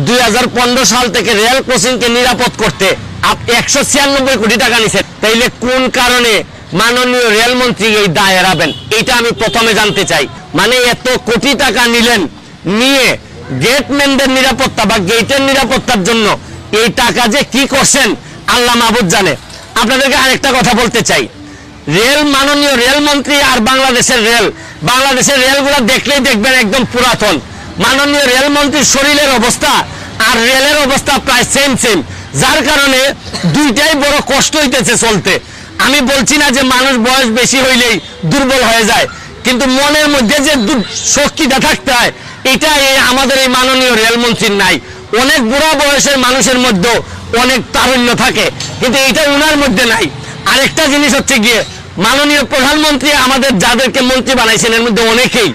2015 সাল থেকে রেল ক্রসিংকে নিরাপদ করতে 196 কোটি টাকা নিছেন। তাইলে কোন কারণে মাননীয় রেলমন্ত্রী এই দায় এড়াবেন? এটা আমি প্রথমে জানতে চাই। মানে এত কোটি টাকা নিলেন, নিয়ে গেটম্যানদের নিরাপত্তা বা গেটের নিরাপত্তার জন্য এই টাকা যে কি করছেন আল্লাহ মাহবুব জানে। আপনাদেরকে আরেকটা কথা বলতে চাই, মাননীয় রেলমন্ত্রী আর বাংলাদেশের রেলগুলো দেখলেই দেখবেন একদম পুরাতন। মাননীয় রেলমন্ত্রীর শরীরের অবস্থা আর রেলের অবস্থা প্রায় সেম, যার কারণে দুইটাই বড় কষ্ট হইতেছে চলতে। আমি বলছি না যে মানুষ বয়স বেশি হইলেই দুর্বল হয়ে যায়, কিন্তু মনের মধ্যে যে শক্তিটা থাকতে হয় এটা আমাদের এই মাননীয় রেলমন্ত্রীর নাই। অনেক বুড়া বয়সের মানুষের মধ্যেও অনেক তারুণ্য থাকে, কিন্তু এটা ওনার মধ্যে নাই। আরেকটা জিনিস হচ্ছে গিয়ে, মাননীয় প্রধানমন্ত্রী আমাদের যাদেরকে মন্ত্রী বানাইছেন এর মধ্যে অনেকেই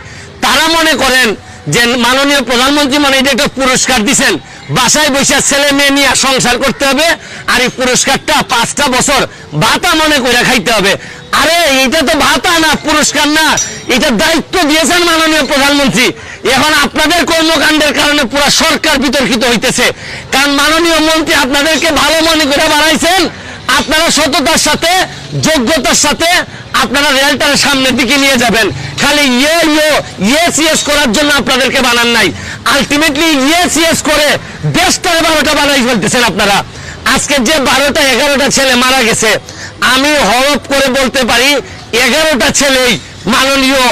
তারা মনে করেন যে মাননীয় প্রধানমন্ত্রী মানে এটা একটা পুরস্কার দিচ্ছেন, বাসায় বসে ছেলে মেয়ে নিয়ে সংসার করতে হবে, আর এই পুরস্কারটা 5টা বছর ভাতা মনে করে খাইতে হবে। আরে এটা তো ভাতা না, পুরস্কার না, এটা দায়িত্ব দিয়েছেন মাননীয় প্রধানমন্ত্রী। এখন আপনাদের কর্মকাণ্ডের কারণে পুরো সরকার বিতর্কিত হইতেছে, কারণ মাননীয় মন্ত্রী আপনাদেরকে ভালো মনে করে বানাইছেন। আপনারা সততার সাথে, যোগ্যতার সাথে আপনারা রেলটার সামনের দিকে নিয়ে যাবেন। খালি ইয়েস করার জন্য আপনাদেরকে বানান নাই, আলটিমেটলি ইয়েস করে দেশটার 12টা বানাই ফেলতেছেন আপনারা। আজকে যে 12টা 11টা ছেলে মারা গেছে, আমি হরফ করে বলতে পারি 11টা ছেলেই মাননীয়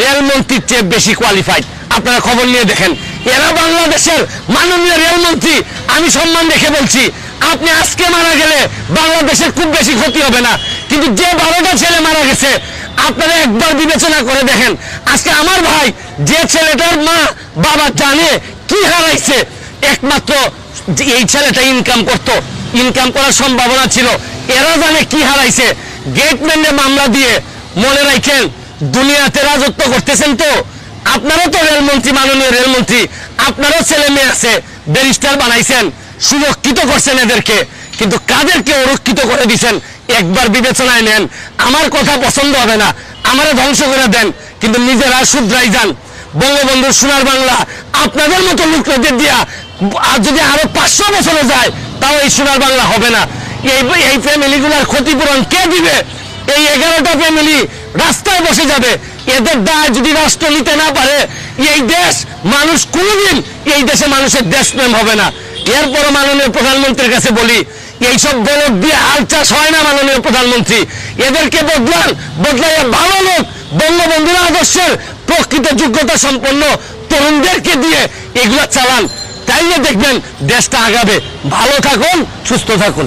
রেলমন্ত্রীর চেয়ে বেশি কোয়ালিফাইড। আপনারা খবর নিয়ে দেখেন, এরা বাংলাদেশের মাননীয় রেলমন্ত্রী। আমি সম্মান রেখে বলছি, আপনি আজকে মারা গেলে বাংলাদেশের খুব বেশি ক্ষতি হবে না, কিন্তু যে 12টা ছেলে মারা গেছে আপনারা একবার বিবেচনা করে দেখেন। আজকে আমার ভাই যে ছেলেটার মা বাবা জানে কি হারাইছে, একমাত্র এই ছেলেটা ইনকাম করার সম্ভাবনা ছিল, এরা জানে কি হারাইছে। গেটম্যানের মামলা দিয়ে মনে রাখেন দুনিয়াতে রাজত্ব করতেছেন। তো আপনারা তো রেলমন্ত্রী, মাননীয় রেলমন্ত্রী, আপনারও ছেলে মেয়ে আছে, ব্যারিস্টার বানাইছেন, সুরক্ষিত করছেন এদেরকে, কিন্তু কাদেরকে অরক্ষিত করে দিচ্ছেন একবার বিবেচনায় নেন। আমার কথা পছন্দ হবে না, আমারা ধ্বংস করে দেন, কিন্তু নিজেরা শুধরাই যান। বঙ্গবন্ধুর সোনার বাংলা আপনাদের মতো লোকদের দিয়া যদি আরো 500 বছরে যায় তাও এই সোনার বাংলা হবে না। এই ফ্যামিলিগুলোর ক্ষতিপূরণ কে দিবে? এই 11টা ফ্যামিলি রাস্তায় বসে যাবে। এদের দায় যদি রাষ্ট্র নিতে না পারে, এই দেশ মানুষ কোনদিন এই দেশে মানুষের দেশপ্রেম হবে না। এরপর মাননীয় প্রধানমন্ত্রীর কাছে বলি, এইসব গলক দিয়ে হাল চাষ হয় না। মাননীয় প্রধানমন্ত্রী এদেরকে বদলাইয়া ভালো লোক, বঙ্গবন্ধুর আদর্শের প্রকৃত যোগ্যতা সম্পন্ন তরুণদেরকে দিয়ে এগুলা চালান, তাইলে দেখবেন দেশটা আগাবে। ভালো থাকুন, সুস্থ থাকুন।